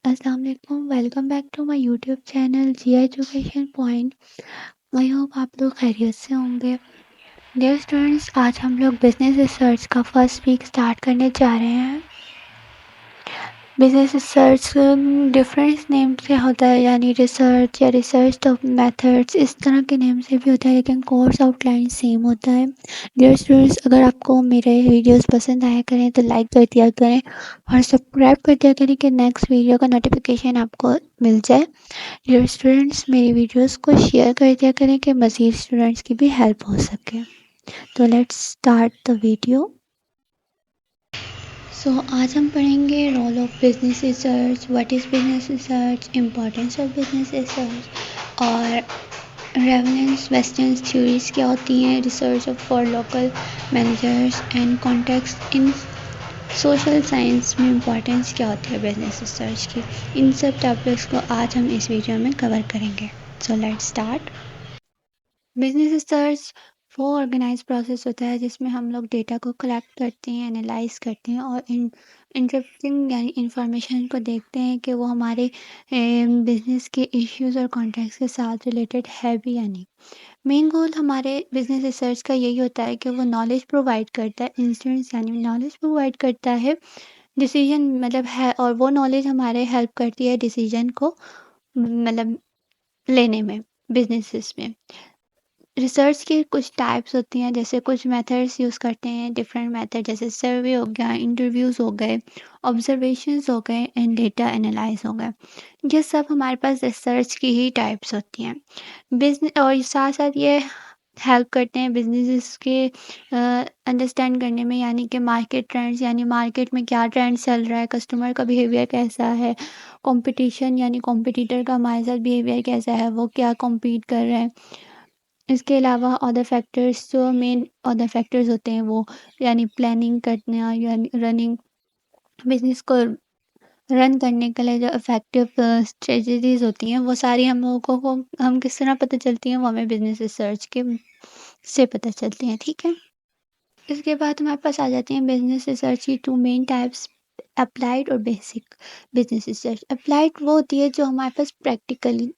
अस्सलाम वालेकुम, welcome back to my YouTube channel Jiya education point. I hope आप लोग खैरियत से होंगे। डियर स्टूडेंट्स, आज हम लोग बिजनेस रिसर्च का फर्स्ट वीक स्टार्ट करने जा रहे हैं। बिजनेस रिसर्च डिफरेंट नेम से होता है, यानी रिसर्च या रिसर्च ऑफ मेथड्स, इस तरह के नेम से भी होता है, लेकिन कोर्स आउटलाइन सेम होता है। डियर स्टूडेंट्स, अगर आपको मेरे वीडियोस पसंद आया करें तो लाइक कर दिया करें और सब्सक्राइब कर दिया करें कि नेक्स्ट वीडियो का नोटिफिकेशन आपको मिल जाए। डियर स्टूडेंट्स, मेरी वीडियोस को शेयर कर दिया करें कि मज़ीद स्टूडेंट्स की भी हेल्प हो सके। तो let's start the video. So आज हम पढ़ेंगे role of business research, what is business research, importance of business research और रेवलेंस वेस्टर्न थ्योरीज क्या होती हैं, research of for local managers and context in social science में इम्पोर्टेंस क्या होती है बिजनेस रिसर्च की। इन सब टॉपिक्स को आज हम इस वीडियो में कवर करेंगे। So let's start. Business research वो ऑर्गेनाइज प्रोसेस होता है जिसमें हम लोग डेटा को कलेक्ट करते हैं, एनालाइज करते हैं और इंटरेस्टिंग यानी इंफॉर्मेशन को देखते हैं कि वो हमारे बिजनेस के इश्यूज और कॉन्टेक्स्ट के साथ रिलेटेड है भी या नहीं। मेन गोल हमारे बिजनेस रिसर्च का यही होता है कि वो नॉलेज प्रोवाइड करता है, इंस्टेंस यानी नॉलेज प्रोवाइड करता है, डिसीजन मतलब है, और वो नॉलेज हमारे हेल्प करती है डिसीजन को मतलब लेने में, बिजनेसेस में। रिसर्च की कुछ टाइप्स होती हैं, जैसे कुछ मेथड्स यूज़ करते हैं, डिफरेंट मेथड जैसे सर्वे हो गया, इंटरव्यूज़ हो गए, ऑब्जर्वेशंस हो गए एंड डेटा एनालाइज हो गए। ये सब हमारे पास रिसर्च की ही टाइप्स होती हैं। बिजनेस और साथ साथ ये हेल्प करते हैं बिजनेसेस के अंडरस्टैंड करने में, यानी कि मार्केट ट्रेंड्स, यानी मार्केट में क्या ट्रेंड चल रहा है, कस्टमर का बिहेवियर कैसा है, कंपटीशन यानी कॉम्पिटिटर का हमारे साथ बिहेवियर कैसा है, वो क्या कॉम्पीट कर रहे हैं। इसके अलावा अदर फैक्टर्स, जो मेन अदर फैक्टर्स होते हैं वो, यानी प्लानिंग करना, यानी रनिंग बिजनेस को रन करने के लिए जो इफेक्टिव स्ट्रेटजीज होती हैं, वो सारी हम लोगों को हम किस तरह पता चलती हैं, वो हमें बिजनेस रिसर्च के से पता चलती हैं। ठीक है, इसके बाद हमारे पास आ जाती हैं बिजनेस रिसर्च की टू मेन टाइप्स, अप्लाइड और बेसिक। बिजनेस रिसर्च अप्लाइड वो होती है जो हमारे पास प्रैक्टिकली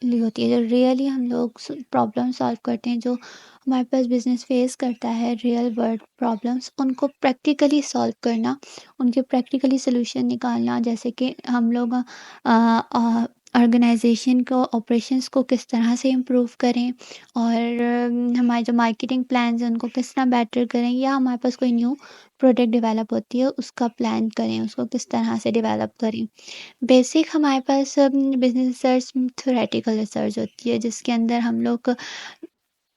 होती है, जो रियली हम लोग प्रॉब्लम सॉल्व करते हैं, जो हमारे पास बिजनेस फेस करता है, रियल वर्ल्ड प्रॉब्लम्स, उनको प्रैक्टिकली सॉल्व करना, उनके प्रैक्टिकली सोल्यूशन निकालना, जैसे कि हम लोग ऑर्गेनाइजेशन को, ऑपरेशंस को किस तरह से इम्प्रूव करें, और हमारे जो मार्केटिंग प्लान्स हैं उनको किस तरह बेटर करें, या हमारे पास कोई न्यू प्रोडक्ट डेवलप होती है उसका प्लान करें, उसको किस तरह से डेवलप करें। बेसिक हमारे पास बिजनेस रिसर्च थ्योरेटिकल रिसर्च होती है, जिसके अंदर हम लोग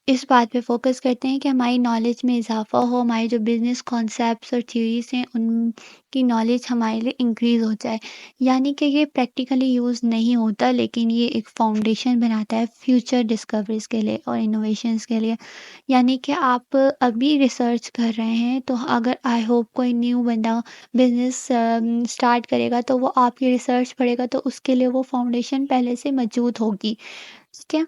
इस बात पे फोकस करते हैं कि हमारी नॉलेज में इजाफा हो, हमारे जो बिजनेस कॉन्सेप्ट्स और थ्योरीज हैं उनकी नॉलेज हमारे लिए इंक्रीज हो जाए। यानी कि ये प्रैक्टिकली यूज़ नहीं होता, लेकिन ये एक फाउंडेशन बनाता है फ्यूचर डिस्कवरीज के लिए और इनोवेशंस के लिए। यानी कि आप अभी रिसर्च कर रहे हैं, तो अगर आई होप कोई न्यू बंदा बिजनेस स्टार्ट करेगा तो वो आपकी रिसर्च पढ़ेगा, तो उसके लिए वो फाउंडेशन पहले से मौजूद होगी। ठीक है,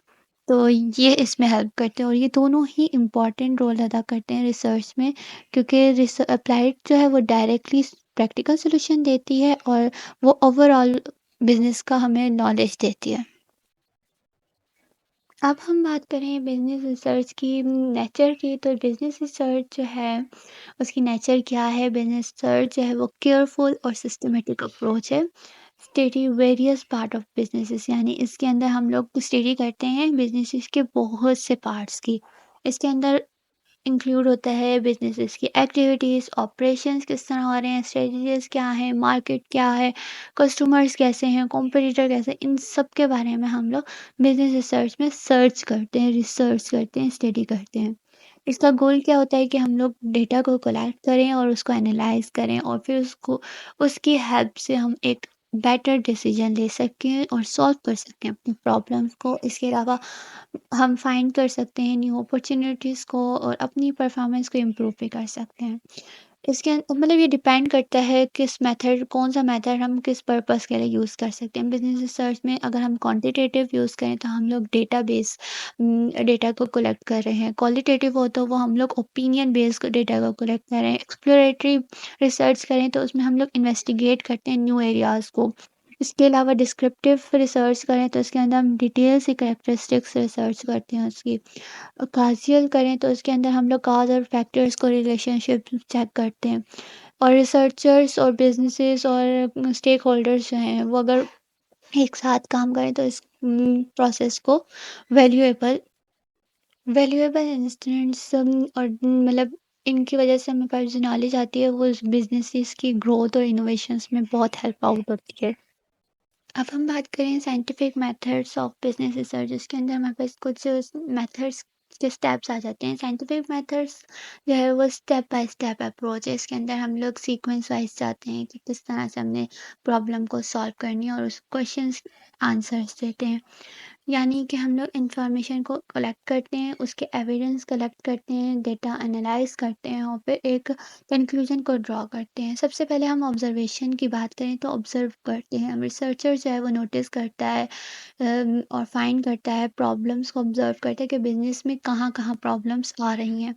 तो ये इसमें हेल्प करते हैं, और ये दोनों ही इम्पॉर्टेंट रोल अदा करते हैं रिसर्च में, क्योंकि अप्लाइड जो है वो डायरेक्टली प्रैक्टिकल सोल्यूशन देती है और वो ओवरऑल बिजनेस का हमें नॉलेज देती है। अब हम बात करें बिजनेस रिसर्च की नेचर की, तो बिजनेस रिसर्च जो है उसकी नेचर क्या है। बिजनेस रिसर्च जो है वो केयरफुल और सिस्टमेटिक अप्रोच है, study various part of businesses, यानी इसके अंदर हम लोग स्टडी करते हैं बिजनेसेस के बहुत से पार्ट्स की। इसके अंदर इंक्लूड होता है बिजनेसेस की एक्टिविटीज़, ऑपरेशंस किस तरह हो रहे हैं, स्ट्रेटजीज क्या हैं, मार्केट क्या है, कस्टमर्स कैसे हैं, कॉम्पिटिटर कैसे हैं, इन सब के बारे में हम लोग बिजनेस रिसर्च में सर्च करते हैं, रिसर्च करते हैं, स्टडी करते हैं। इसका गोल क्या होता है कि हम लोग डेटा को कलेक्ट करें और उसको एनालाइज करें, और फिर उसको उसकी हेल्प से हम एक बेटर डिसीजन ले सकें और सॉल्व कर सकें अपनी प्रॉब्लम्स को। इसके अलावा हम फाइंड कर सकते हैं न्यू अपॉर्चुनिटीज़ को, और अपनी परफॉर्मेंस को इम्प्रूव भी कर सकते हैं। इसके मतलब ये डिपेंड करता है किस मेथड, कौन सा मेथड हम किस पर्पस के लिए यूज़ कर सकते हैं। बिजनेस रिसर्च में अगर हम क्वांटिटेटिव यूज़ करें तो हम लोग डेटाबेस डेटा को कलेक्ट कर रहे हैं, क्वालिटेटिव हो तो वो हम लोग ओपिनियन बेस्ड डेटा को कलेक्ट कर रहे हैं, एक्सप्लोरेटरी रिसर्च करें तो उसमें हम लोग इन्वेस्टिगेट करते हैं न्यू एरियाज़ को, इसके अलावा डिस्क्रिप्टिव रिसर्च करें तो इसके अंदर हम डिटेल से कैरेक्टरिस्टिक्स रिसर्च करते हैं उसकी। काज़ियल करें तो उसके अंदर हम लोग कॉज़ और फैक्टर्स को रिलेशनशिप चेक करते हैं। और रिसर्चर्स और बिजनेसेस और स्टेक होल्डर्स जो हैं वो अगर एक साथ काम करें तो इस प्रोसेस को वैल्यूएबल वैल्यूएबल इंस्टेंट्स और मतलब इनकी वजह से हमें पास जो नॉलेज आती है वो उस बिजनेसेस की ग्रोथ और इनोवेशंस में बहुत हेल्प आउट होती है। अब हम बात करें scientific methods of business research, इसके अंदर हमारे पास कुछ मेथड्स के स्टेप्स आ जाते हैं। साइंटिफिक मेथड्स जो है वो स्टेप बाय स्टेप अप्रोच है। इसके अंदर हम लोग सीक्वेंस वाइज जाते हैं कि किस तरह से हमने प्रॉब्लम को सॉल्व करनी है और उस क्वेश्चंस आंसर्स देते हैं। यानी कि हम लोग इंफॉर्मेशन को कलेक्ट करते हैं, उसके एविडेंस कलेक्ट करते हैं, डेटा एनालाइज करते हैं और फिर एक कंक्लूजन को ड्रॉ करते हैं। सबसे पहले हम ऑब्जर्वेशन की बात करें तो ऑब्जर्व करते हैं। रिसर्चर जो है वो नोटिस करता है और फाइंड करता है, प्रॉब्लम्स को ऑब्जर्व करता है कि बिजनेस में कहाँ-कहाँ प्रॉब्लम्स आ रही हैं।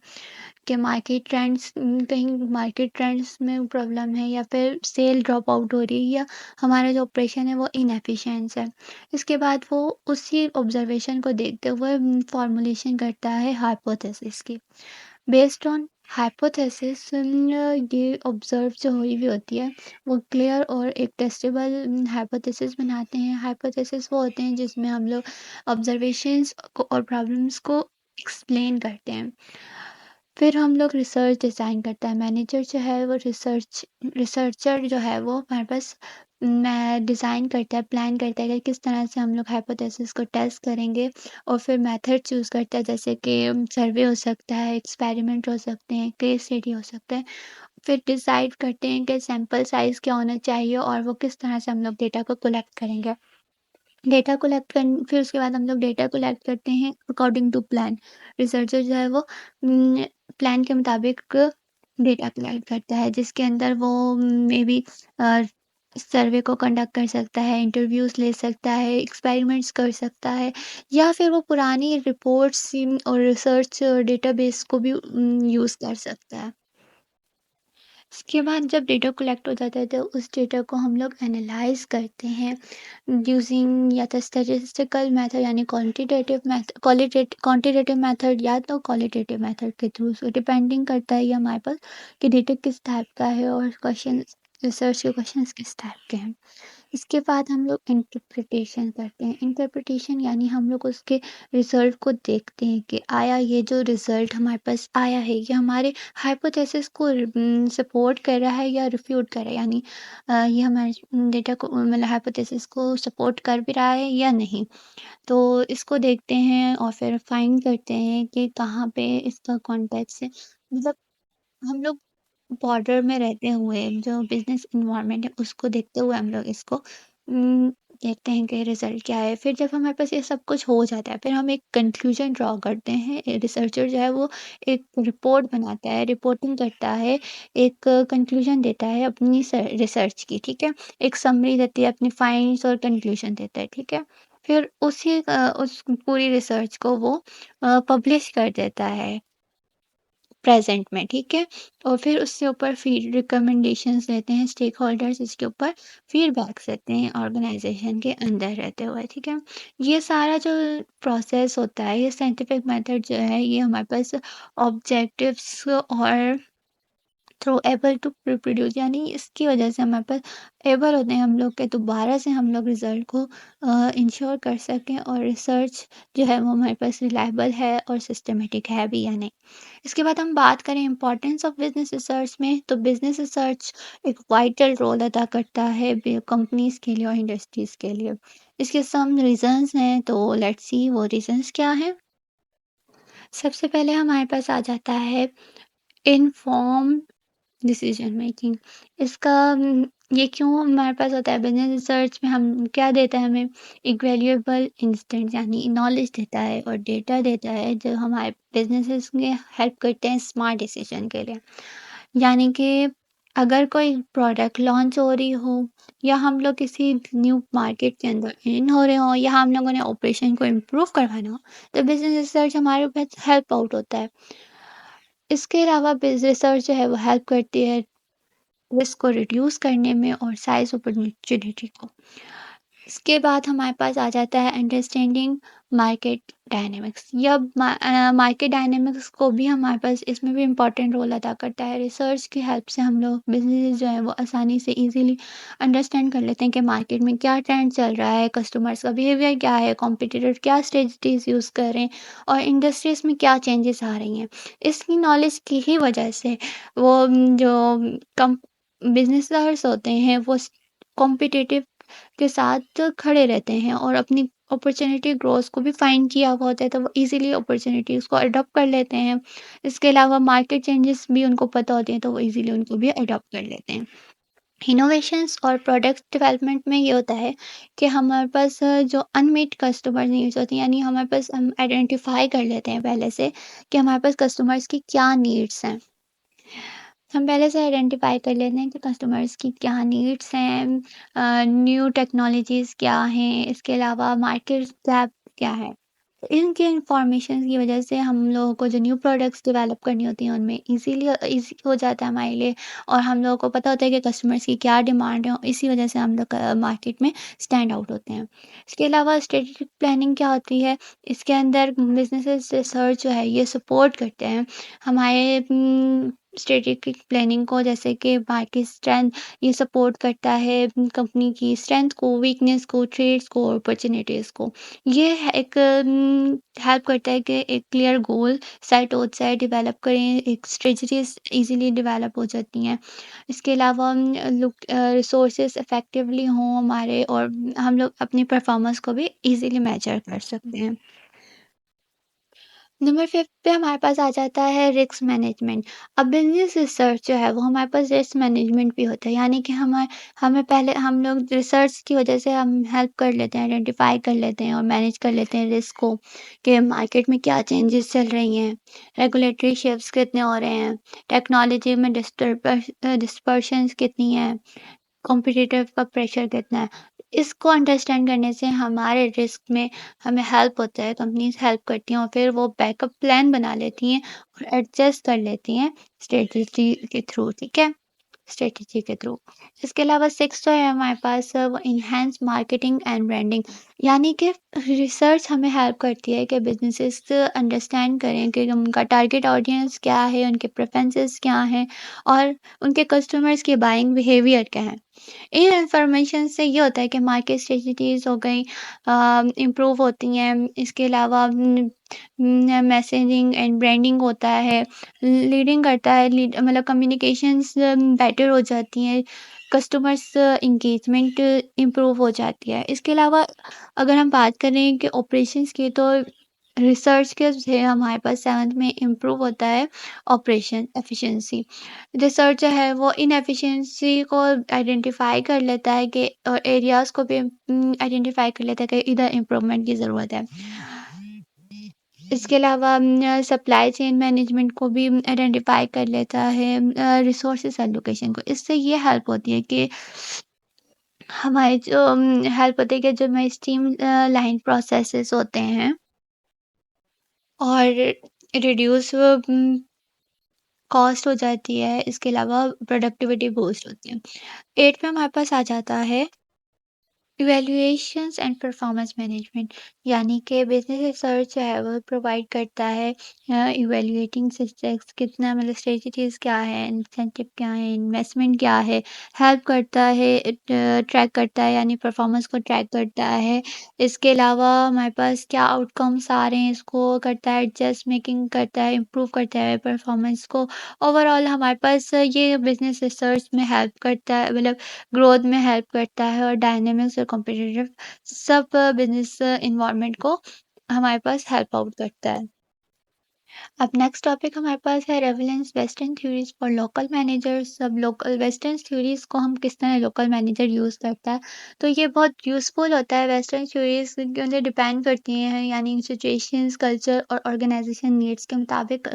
कि मार्केट ट्रेंड्स कहीं मार्केट ट्रेंड्स में प्रॉब्लम है या फिर सेल ड्रॉप आउट हो रही है या हमारा जो ऑपरेशन है वो इनएफिशिएंट है। इसके बाद वो उसी ऑब्जर्वेशन को देखते हुए फॉर्मुलेशन करता है हाइपोथेसिस की। बेस्ड ऑन हाइपोथेसिस ये ऑब्जर्व जो हुई हुई होती है वो क्लियर और एक टेस्टेबल हाइपोथेसिस बनाते हैं। हाइपोथेसिस वो होते हैं जिसमें हम लोग ऑब्जर्वेशंस को और प्रॉब्लम्स को एक्सप्लेन करते हैं। फिर हम लोग रिसर्च डिज़ाइन करता है। मैनेजर जो है वो रिसर्चर जो है वो हमारे पास मैं डिज़ाइन करता है, प्लान करता है कि किस तरह से हम लोग हाइपोथेसिस को टेस्ट करेंगे और फिर मेथड चूज़ करता है जैसे कि सर्वे हो सकता है, एक्सपेरिमेंट हो सकते हैं, केस स्टडी हो सकता है। फिर डिसाइड करते हैं कि सैंपल साइज़ क्या होना चाहिए और वो किस तरह से हम लोग डेटा को कलेक्ट करेंगे। डेटा कलेक्ट करन फिर उसके बाद हम लोग डेटा कलेक्ट करते हैं अकॉर्डिंग टू प्लान। रिसर्चर जो है वो प्लान के मुताबिक डेटा कलेक्ट करता है जिसके अंदर वो मेबी अ, सर्वे को कंडक्ट कर सकता है, इंटरव्यूज़ ले सकता है, एक्सपेरिमेंट्स कर सकता है या फिर वो पुरानी रिपोर्ट्स और रिसर्च डेटाबेस को भी यूज़ कर सकता है। इसके बाद जब डेटा कलेक्ट हो जाता है तो उस डेटा को हम लोग एनालाइज करते हैं यूजिंग या तो स्टैटिस्टिकल मेथड यानी क्वांटिटेटिव मेथड या तो क्वालिटेटिव मेथड के थ्रू। सो डिपेंडिंग करता है ये हमारे पास कि डेटा किस टाइप का है और क्वेश्चन रिसर्च के क्वेश्चंस किस टाइप के हैं। इसके बाद हम लोग इंटरप्रिटेशन करते हैं। इंटरप्रिटेशन यानी हम लोग उसके रिज़ल्ट को देखते हैं कि आया ये जो रिज़ल्ट हमारे पास आया है, ये हमारे हाइपोथेसिस को सपोर्ट कर रहा है या रिफ्यूट कर रहा है। यानी ये हमारे डेटा को मतलब हाइपोथेसिस को सपोर्ट कर भी रहा है या नहीं। तो इसको देखते हैं और फिर फाइंड करते हैं कि कहाँ पे इसका कॉन्टेक्स्ट है। मतलब हम लोग बॉर्डर में रहते हुए जो बिज़नेस एनवायरनमेंट है उसको देखते हुए हम लोग इसको देखते हैं कि रिज़ल्ट क्या है। फिर जब हमारे पास ये सब कुछ हो जाता है फिर हम एक कंक्लूजन ड्रॉ करते हैं। रिसर्चर जो है वो एक रिपोर्ट बनाता है, रिपोर्टिंग करता है, एक कंक्लूजन देता है अपनी रिसर्च की, ठीक है? एक समरी देती है, अपनी फाइंड्स और कंक्लूजन देता है, ठीक है? फिर उस पूरी रिसर्च को वो पब्लिश कर देता है। प्रेज़ेंट में, ठीक है? और फिर उससे ऊपर फीड रिकमेंडेशंस देते हैं स्टेक होल्डर्स इसके ऊपर फीडबैक्स देते हैं ऑर्गेनाइज़ेशन के अंदर रहते हुए, ठीक है? ये सारा जो प्रोसेस होता है, ये साइंटिफिक मेथड जो है, ये हमारे पास ऑब्जेक्टिव्स और थ्रू एबल टू रिप्रोड्यूस यानी इसकी वजह से हमारे पास एबल होते हैं हम लोग के दोबारा से हम लोग रिजल्ट को इंश्योर कर सकें और रिसर्च जो है वो हमारे पास रिलायबल है और सिस्टमेटिक है भी या नहीं। इसके बाद हम बात करें इंपॉर्टेंस ऑफ बिजनेस रिसर्च में तो बिजनेस रिसर्च एक वाइटल रोल अदा करता है कंपनीज के लिए और इंडस्ट्रीज के लिए। इसके सम रीजंस हैं तो लेट्स सी वो रीजंस क्या हैं। सबसे पहले हमारे पास आ जाता है इनफॉर्म डिसीजन मेकिंग। इसका ये क्यों हमारे पास होता है बिजनेस रिसर्च में हम क्या देता है हमें एक वैल्यूएबल इंस्टेंट यानी नॉलेज देता है और डेटा देता है जो हमारे बिजनेसेस में हेल्प करते हैं स्मार्ट डिसीजन के लिए। यानी कि अगर कोई प्रोडक्ट लॉन्च हो रही हो या हम लोग किसी न्यू मार्केट के अंदर इन हो रहे हो या हम लोगों ने ऑपरेशन को इम्प्रूव करवाना हो तो बिजनेस रिसर्च हमारे पास हेल्प आउट होता है। इसके अलावा बिजनेस रिसर्च जो है वो हेल्प करती है रिस्क को रिड्यूस करने में और साइज़ अपॉर्चुनिटी को। इसके बाद हमारे पास आ जाता है understanding market dynamics. Market dynamics को भी हमारे पास इसमें भी इम्पोर्टेंट रोल अदा करता है। रिसर्च की हेल्प से हम लोग बिज़नेस जो है वो आसानी से ईज़िली अंडरस्टैंड कर लेते हैं कि मार्केट में क्या ट्रेंड चल रहा है, कस्टमर्स का बिहेवियर क्या है, कॉम्पिटिटर क्या स्ट्रेटजीज़ यूज़ कर रहे हैं और इंडस्ट्रीज़ में क्या चेंजेस आ रही हैं। इसकी नॉलेज की ही वजह से वो जो कम बिज़नेसर्स होते हैं वो कॉम्पिटिटिव के साथ खड़े रहते हैं और अपनी अपॉर्चुनिटी ग्रोथ को भी फाइंड किया हुआ होता है, तो वो इजीली अपॉर्चुनिटीज़ को अडॉप्ट कर लेते हैं। इसके अलावा मार्केट चेंजेस भी उनको पता होती हैं, तो वो इजीली उनको भी अडॉप्ट कर लेते हैं। इनोवेशंस और प्रोडक्ट डेवलपमेंट में ये होता है कि हमारे पास जो अनमीट कस्टमर नीड्स होती हैं, यानी हमारे पास हम आइडेंटिफाई कर लेते हैं पहले से कि हमारे पास कस्टमर्स की क्या नीड्स हैं। हम पहले से आइडेंटिफाई कर लेते हैं कि कस्टमर्स की क्या नीड्स हैं, न्यू टेक्नोलॉजीज़ क्या हैं, इसके अलावा मार्केट गैप क्या है। इनके इन्फॉर्मेशन की वजह से हम लोगों को जो न्यू प्रोडक्ट्स डेवलप करनी होती हैं उनमें ईज़ी हो जाता है हमारे लिए और हम लोगों को पता होता है कि कस्टमर्स की क्या डिमांड है और इसी वजह से हम लोग मार्केट में स्टैंड आउट होते हैं। इसके अलावा स्ट्रेटेजिक प्लानिंग क्या होती है, इसके अंदर बिजनेसेस रिसर्च जो है ये सपोर्ट करते हैं हमारे स्ट्रेटेजिक प्लानिंग को, जैसे कि मार्केट स्ट्रेंथ ये सपोर्ट करता है कंपनी की स्ट्रेंथ को, वीकनेस को, ट्रेड्स को और अपॉर्चुनिटीज़ को। ये है एक हेल्प करता है कि एक क्लियर गोल सेट हो जाए, डेवलप करें, एक स्ट्रेटजीज इजीली डेवलप हो जाती हैं। इसके अलावा रिसोर्सेज इफेक्टिवली हों हमारे और हम लोग अपनी परफॉर्मेंस को भी इजीली मेजर कर सकते हैं। नंबर 5 पे हमारे पास आ जाता है रिस्क मैनेजमेंट। अब बिज़नेस रिसर्च जो है वो हमारे पास रिस्क मैनेजमेंट भी होता है, यानी कि हमें पहले हम लोग रिसर्च की वजह से हम हेल्प कर लेते हैं, आइडेंटिफाई कर लेते हैं और मैनेज कर लेते हैं रिस्क को कि मार्केट में क्या चेंजेस चल रही हैं, रेगुलेटरी शिफ्ट्स कितने हो रहे हैं, टेक्नोलॉजी में डिस्पर्शंस कितनी हैं, कॉम्पिटिटिव का प्रेशर कितना है। इसको अंडरस्टैंड करने से हमारे रिस्क में हमें हेल्प होता है, कंपनीज़ हेल्प करती हैं और फिर वो बैकअप प्लान बना लेती हैं और एडजस्ट कर लेती हैं स्ट्रेटजी के थ्रू, ठीक है? स्ट्रेटजी के थ्रू। इसके अलावा 6 जो है हमारे पास वो एनहांस मार्केटिंग एंड ब्रांडिंग, यानी कि रिसर्च हमें हेल्प करती है कि बिज़नेसेस अंडरस्टैंड करें कि उनका टारगेट ऑडियंस क्या है, उनके प्रेफ़रेंसेस क्या हैं और उनके कस्टमर्स की बाइंग बिहेवियर क्या है। इन इन्फॉर्मेशन से ये होता है कि मार्केट स्ट्रेटजीज हो गई इम्प्रूव होती हैं। इसके अलावा मैसेजिंग एंड ब्रांडिंग होता है, लीडिंग करता है, मतलब कम्युनिकेशंस बेटर हो जाती हैं, कस्टमर्स इंगेजमेंट इम्प्रूव हो जाती है। इसके अलावा अगर हम बात करें कि ऑपरेशंस की, तो रिसर्च के से हमारे पास 7th में इम्प्रूव होता है ऑपरेशन एफिशिएंसी। रिसर्च जो है वो इनएफिशिएंसी को आइडेंटिफाई कर लेता है कि और एरियाज़ को भी आइडेंटिफाई कर लेता है कि इधर इम्प्रूवमेंट की ज़रूरत है। इसके अलावा सप्लाई चेन मैनेजमेंट को भी आइडेंटिफाई कर लेता है, रिसोर्सेज एलोकेशन को। इससे ये हेल्प होती है कि हमारे जो हेल्प होती है कि जो हमारे स्ट्रीम लाइन प्रोसेसेस होते हैं और रिड्यूस कॉस्ट हो जाती है। इसके अलावा प्रोडक्टिविटी बूस्ट होती है। 8 में हमारे पास आ जाता है इवैल्यूएशंस एंड परफॉर्मेंस मैनेजमेंट, यानी कि बिजनेस रिसर्च जो है वो प्रोवाइड करता है इवैल्यूएटिंग सक्सेस कितना, मतलब स्ट्रेटजीज क्या है, इंसेंटिव क्या है, इन्वेस्टमेंट क्या है, हेल्प करता है, ट्रैक करता है यानी परफॉर्मेंस को ट्रैक करता है। इसके अलावा हमारे पास क्या आउटकम्स आ रहे हैं इसको करता है, एडजस्ट मेकिंग करता है, इम्प्रूव करता है परफॉर्मेंस को। ओवरऑल हमारे पास ये बिजनेस रिसर्च में हेल्प करता है, मतलब ग्रोथ में हेल्प करता है और डायनामिक्स और कॉम्पिटिटिव सब बिजनेस इन्वायरमेंट को हमारे पास हेल्प आउट करता है। अब नेक्स्ट टॉपिक हमारे पास है relevance western theories for local managers. अब लोकल वेस्टर्न थ्योरीज को हम किस तरह लोकल मैनेजर यूज़ करता है, तो ये बहुत यूज़फुल होता है। वेस्टर्न थ्योरीज के अंदर डिपेंड करती हैं, यानी सिचुएशंस, कल्चर और ऑर्गेनाइजेशन नीड्स के मुताबिक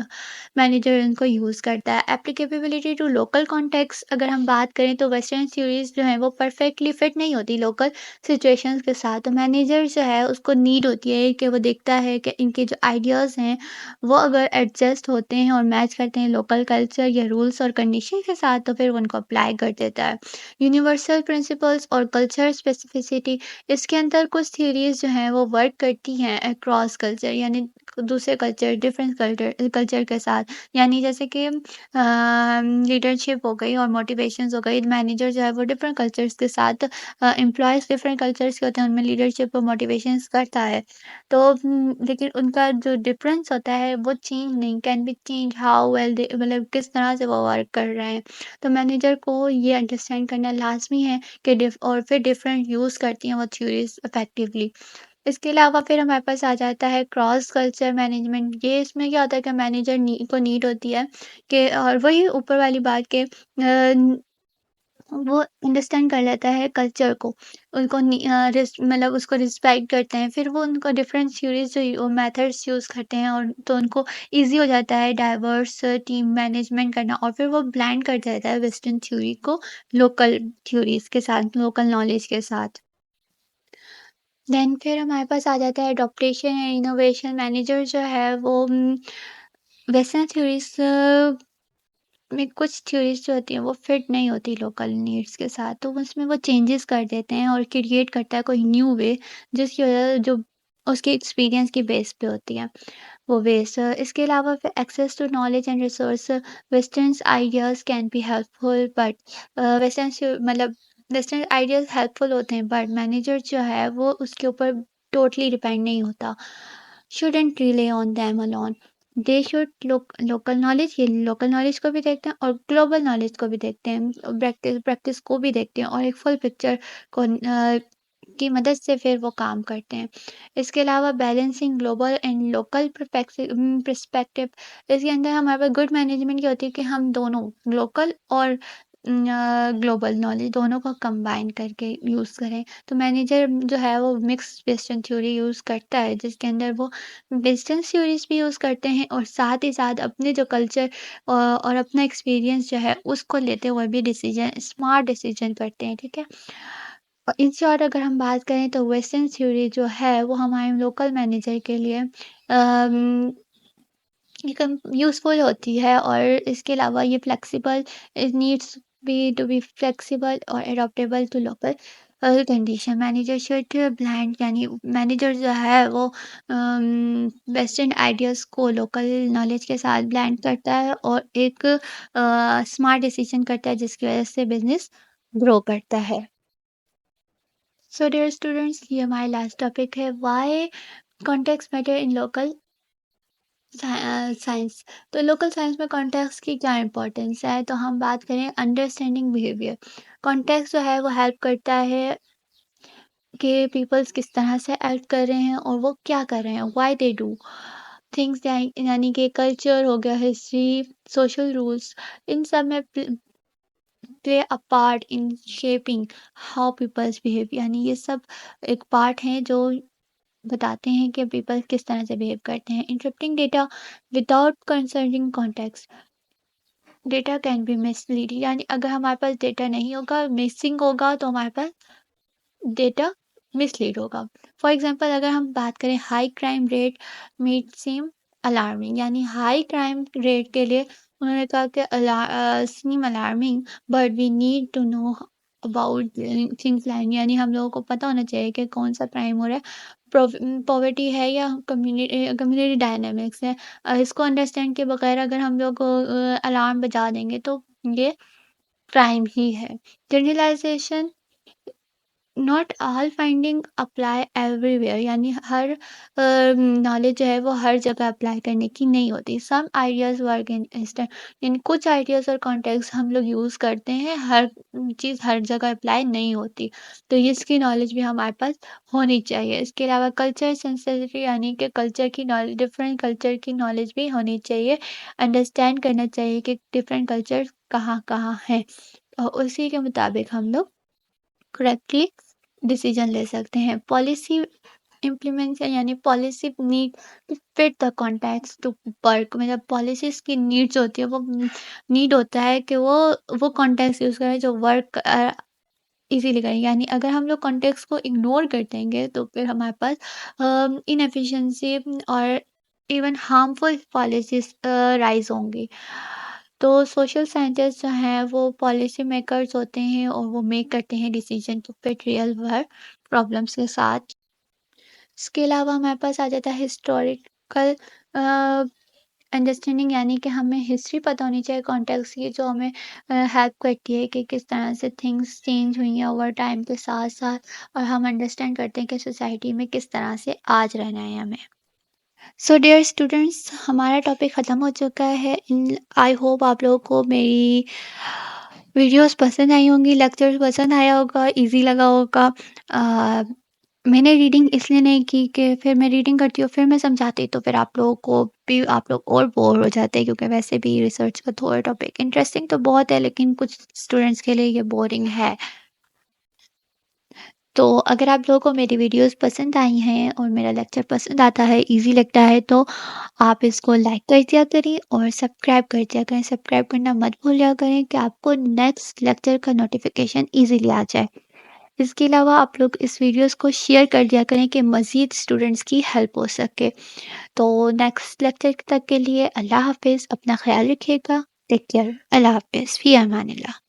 मैनेजर उनको यूज़ करता है। एप्लीकेबिलिटी टू लोकल कॉन्टेक्स्ट अगर हम बात करें तो वेस्टर्न थ्योरीज जो है वो परफेक्टली फिट नहीं होती लोकल सिचुएशंस के साथ, तो मैनेजर जो है उसको नीड होती है कि वो देखता है कि इनके जो आइडियाज़ हैं वो अगर एडजस्ट होते हैं और मैच करते हैं लोकल कल्चर या रूल्स और कंडीशन के साथ, तो फिर उनको अप्लाई कर देता है। यूनिवर्सल प्रिंसिपल्स और कल्चर स्पेसिफिसिटी, इसके अंदर कुछ थ्योरीज जो हैं वो वर्क करती हैं अक्रॉस कल्चर, यानी दूसरे कल्चर, डिफरेंट कल्चर कल्चर के साथ। यानी जैसे कि लीडरशिप हो गई और मोटिवेशंस हो गई, मैनेजर जो है वो डिफरेंट कल्चर्स के साथ, एम्प्लॉयज़ डिफरेंट कल्चर्स के होते हैं, उनमें लीडरशिप और मोटिवेशंस करता है। तो लेकिन उनका जो डिफरेंस होता है वो चेंज नहीं, can be change how well they, मतलब किस तरह से वो वर्क कर रहे हैं। तो मैनेजर को ये अंडरस्टैंड करना लाज़मी है कि और फिर डिफरेंट यूज़ करती हैं वो थ्योरीज़ इफेक्टिवली। इसके अलावा फिर हमारे पास आ जाता है क्रॉस कल्चर मैनेजमेंट। ये इसमें क्या होता है कि मैनेजर को नीड होती है कि, और वही ऊपर वाली बात के वो अंडरस्टैंड कर लेता है कल्चर को, उनको मतलब उसको रिस्पेक्ट करते हैं, फिर वो उनको डिफरेंट थ्योरीज जो मेथड्स यूज़ करते हैं, और तो उनको ईजी हो जाता है डाइवर्स टीम मैनेजमेंट करना, और फिर वो ब्लेंड कर देता है वेस्टर्न थ्योरी को लोकल थ्योरीज के साथ, लोकल नॉलेज के साथ। देन फिर हमारे पास आ जाता है अडॉप्टेशन एंड इनोवेशन। मैनेजर जो है वो वेस्टर्न थ्योरीज में कुछ थ्योरीज जो होती हैं वो फिट नहीं होती लोकल नीड्स के साथ, तो उसमें वो चेंजेस कर देते हैं और क्रिएट करता है कोई न्यू वे, जिसकी वजह जो उसके एक्सपीरियंस की बेस पे होती है वो वेस्ट। इसके अलावा फिर access to knowledge and resource, western ideas can be helpful but western मतलब वेस्टर्न आइडियाज हेल्पफुल होते हैं, बट मैनेजर जो है वो उसके ऊपर टोटली डिपेंड नहीं होता। Shouldn't relay on them alone, they should local knowledge, ये लोकल नॉलेज को भी देखते हैं और ग्लोबल नॉलेज को भी देखते हैं, प्रैक्टिस प्रैक्टिस को भी देखते हैं, और एक फुल पिक्चर को की मदद से फिर वो काम करते हैं। इसके अलावा balancing global and local perspective, इसके अंदर हमारे पास गुड मैनेजमेंट की होती है कि हम दोनों लोकल और ग्लोबल नॉलेज दोनों को कंबाइन करके यूज़ करें। तो मैनेजर जो है वो मिक्स वेस्टर्न थ्योरी यूज़ करता है, जिसके अंदर वो वेस्टर्न थ्योरीज भी यूज़ करते हैं और साथ ही साथ अपने जो कल्चर और अपना एक्सपीरियंस जो है उसको लेते हुए भी डिसीजन, स्मार्ट डिसीजन करते हैं, ठीक है। और इन शॉर्ट अगर हम बात करें तो वेस्टर्न थ्योरी जो है वो हमारे लोकल मैनेजर के लिए यूज़फुल होती है, और इसके अलावा ये flexible, it needs be to be flexible और adaptable to local condition. Manager should blend, यानी मैनेजर जो है वो वेस्टर्न आइडियाज़ को लोकल नॉलेज के साथ ब्लेंड करता है और एक स्मार्ट डिसीजन करता है, जिसकी वजह से बिजनेस ग्रो करता है। सो डियर स्टूडेंट्स, ये हमारा लास्ट टॉपिक है, why context matter in local science. तो लोकल साइंस में कॉन्टेक्स्ट की क्या इंपॉर्टेंस है, तो हम बात करें अंडरस्टैंडिंग बिहेवियर। कॉन्टेक्स्ट जो है वो हेल्प करता है कि पीपल्स किस तरह से एक्ट कर रहे हैं और वो क्या कर रहे हैं, व्हाई दे डू थिंग्स, यानी कि कल्चर हो गया, हिस्ट्री, सोशल रूल्स, इन सब में play a part in shaping how peoples behave, यानी ये सब एक पार्ट है जो बताते हैं कि पीपल किस तरह से बिहेव करते हैं। Interrupting data without consulting context, data can be misleading, यानी अगर हमारे पास डेटा नहीं होगा, मिसिंग होगा, तो हमारे पास डेटा मिसलीड होगा। फॉर एग्जांपल अगर हम बात करें high crime rate might seem alarming, यानी हाई क्राइम रेट के लिए उन्होंने कहा कि seem alarming, but we need to know about things line, यानी हम लोगों को पता होना चाहिए कि कौन सा क्राइम हो रहा है, पॉवर्टी है या कम्युनिटी कम्युनिटी डायनामिक्स है। इसको अंडरस्टैंड के बगैर अगर हम लोग अलार्म बजा देंगे तो ये क्राइम ही है। Generalization, not all finding apply everywhere, यानी हर नॉलेज जो है वो हर जगह अप्लाई करने की नहीं होती। Some ideas work in instant, यानी कुछ आइडियाज़ और कॉन्टेक्स्ट हम लोग यूज़ करते हैं, हर चीज़ हर जगह अप्लाई नहीं होती। तो इसकी नॉलेज भी हमारे पास होनी चाहिए। इसके अलावा कल्चर सेंसिटिविटी, यानी कि कल्चर की नॉलेज, डिफरेंट कल्चर की नॉलेज भी होनी चाहिए। अंडरस्टैंड करना चाहिए कि डिफरेंट कल्चर कहाँ कहाँ हैं, और उसी के मुताबिक हम लोग करेक्टली डिसीजन ले सकते हैं। पॉलिसी इम्प्लीमेंटेशन, यानी policy need to fit the context to work, मतलब पॉलिसीज़ की नीड्स होती है, वो नीड होता है कि वो कॉन्टेक्स्ट यूज़ करें जो वर्क इज़िली करें। यानी अगर हम लोग कॉन्टेक्स्ट को इग्नोर कर देंगे तो फिर हमारे पास इनएफिशिएंसी और इवन हार्मफुल पॉलिसीज़ राइज़ होंगी। तो सोशल साइंटिस्ट जो हैं वो पॉलिसी मेकर्स होते हैं और वो मेक करते हैं decision to fit real world problems के साथ। इसके अलावा हमारे पास आ जाता है हिस्टोरिकल अंडरस्टैंडिंग, यानी कि हमें हिस्ट्री पता होनी चाहिए कॉन्टेक्स्ट की, जो हमें हेल्प करती है कि किस तरह से थिंग्स चेंज हुई हैं ओवर टाइम के साथ साथ, और हम अंडरस्टैंड करते हैं कि सोसाइटी में किस तरह से आज रहना है हमें। सो डियर स्टूडेंट्स, हमारा टॉपिक ख़त्म हो चुका है। इन आई होप आप लोगों को मेरी वीडियोस पसंद आई होंगी, लेक्चर पसंद आया होगा, इजी लगा होगा। अ, मैंने रीडिंग इसलिए नहीं की कि फिर मैं रीडिंग करती हूँ, फिर मैं समझाती तो फिर आप लोगों को भी, आप लोग और बोर हो जाते हैं, क्योंकि वैसे भी रिसर्च का थोड़ा टॉपिक इंटरेस्टिंग तो बहुत है, लेकिन कुछ स्टूडेंट्स के लिए ये बोरिंग है। तो अगर आप लोगों को मेरी वीडियोस पसंद आई हैं और मेरा लेक्चर पसंद आता है, इजी लगता है, तो आप इसको लाइक कर दिया करें और सब्सक्राइब कर दिया करें। सब्सक्राइब करना मत भूलिया करें कि आपको नेक्स्ट लेक्चर का नोटिफिकेशन इजीली आ जाए। इसके अलावा आप लोग इस वीडियोस को शेयर कर दिया करें कि मज़ीद स्टूडेंट्स की हेल्प हो सके। तो नेक्स्ट लेक्चर तक के लिए अल्लाह हाफ़िज़, अपना ख़्याल रखिएगा। टेक केयर, अल्लाह हाफ़िज़, फ़ी अमानिल्लाह।